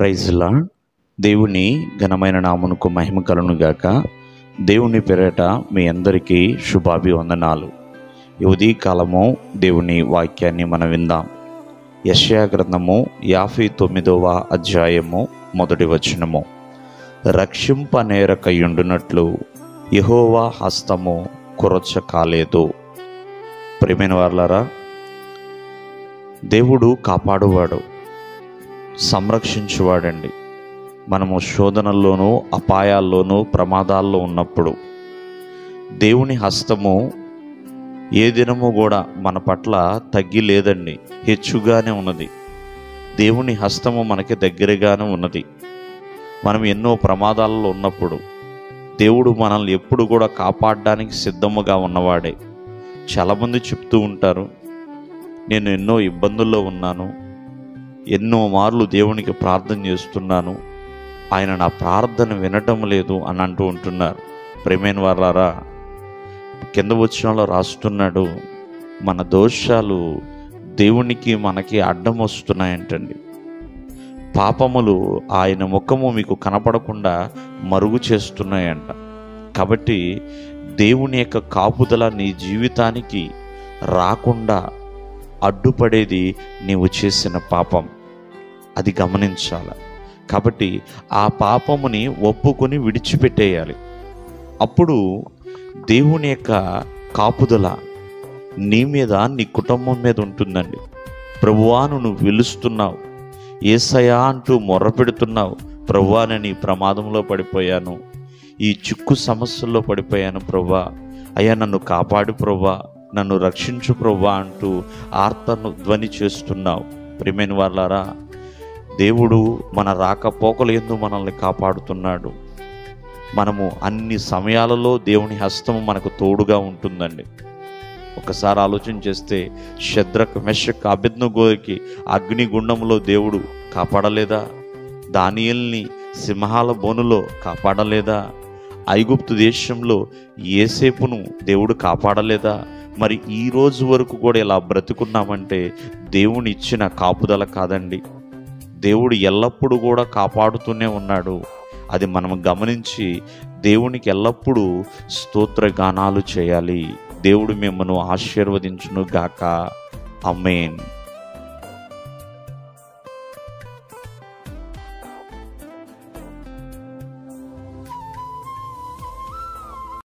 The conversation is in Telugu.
Praise lord. దేవుని ఘనమైన నామమునకు మహిమ కలుగును గాక. దేవుని పేరిట మీ అందరికీ శుభాభివందనాలు. ఈ ఉదయకాలము దేవుని వాక్యాన్ని మనం విందాం. యెషయా గ్రంథము 59వ అధ్యాయము 1వ వచనము. రక్షింపనేరకయుండునట్లు యెహోవా హస్తము కొరచ కాలేదు. ప్రియమైన వారలారా, దేవుడు కాపాడువాడు, సంరక్షించువాడండి. మనము శోధనల్లోనూ అపాయాల్లోనూ ప్రమాదాల్లో ఉన్నప్పుడు దేవుని హస్తము ఏ దినము కూడా మన పట్ల తగ్గి లేదండి, హెచ్చుగానే ఉన్నది. దేవుని హస్తము మనకి దగ్గరగానే ఉన్నది. మనం ఎన్నో ప్రమాదాలలో ఉన్నప్పుడు దేవుడు మనల్ని ఎప్పుడు కూడా కాపాడడానికి సిద్ధముగా ఉన్నవాడే. చాలామంది చెప్తూ ఉంటారు, నేను ఎన్నో ఇబ్బందుల్లో ఉన్నాను, ఎన్నో మార్లు దేవునికి ప్రార్థన చేస్తున్నాను, ఆయన నా ప్రార్థన వినటం లేదు అని అంటూ ఉంటున్నారు. ప్రియమైన వారలారా, కింద వచనంలో రాస్తున్నాడు, మన దోషాలు దేవునికి మనకి అడ్డం వస్తున్నాయంటండి. పాపములు ఆయన ముఖము మీకు కనపడకుండా మరుగు చేస్తున్నాయంట. కాబట్టి దేవుని యొక్క కాపుదల నీ జీవితానికి రాకుండా అడ్డుపడేది నీవు చేసిన పాపం. అది గమనించాలి. కాబట్టి ఆ పాపముని ఒప్పుకొని విడిచిపెట్టేయాలి. అప్పుడు దేవుని యొక్క కాపుదల నీ మీద, నీ కుటుంబం మీద ఉంటుందండి. ప్రభువాను నువ్వు పిలుస్తున్నావు, యేసయ్యా అంటూ మొర్ర పెడుతున్నావు. ప్రభువా, నేను ఈ ప్రమాదంలో పడిపోయాను, ఈ చిక్కు సమస్యల్లో పడిపోయాను ప్రభువా, అయ్యా నన్ను కాపాడు ప్రభువా, నన్ను రక్షించు ప్రభువా అంటూ ఆర్తను ధ్వని చేస్తున్నావు. ప్రియమైన వారలారా, దేవుడు మన రాకపోకలు యందు మనల్ని కాపాడుతున్నాడు. మనము అన్ని సమయాలలో దేవుని హస్తము మనకు తోడుగా ఉంటుందండి. ఒకసారి ఆలోచన చేస్తే, షద్రక్, మెషక్, అబేద్నెగోకి అగ్నిగుండంలో దేవుడు కాపాడలేదా? దానియేలుని సింహాల బోనులో కాపాడలేదా? ఐగుప్తు దేశంలో యోసేపును దేవుడు కాపాడలేదా? మరి ఈ రోజు వరకు కూడా ఇలా బ్రతుకున్నామంటే దేవుని ఇచ్చిన కాపుదల కాదండి. దేవుడు ఎల్లప్పుడూ కూడా కాపాడుతూనే ఉన్నాడు. అది మనం గమనించి దేవునికి ఎల్లప్పుడూ స్తోత్రగానాలు చేయాలి. దేవుడు మిమ్మల్ని ఆశీర్వదించును గాక. ఆమేన్.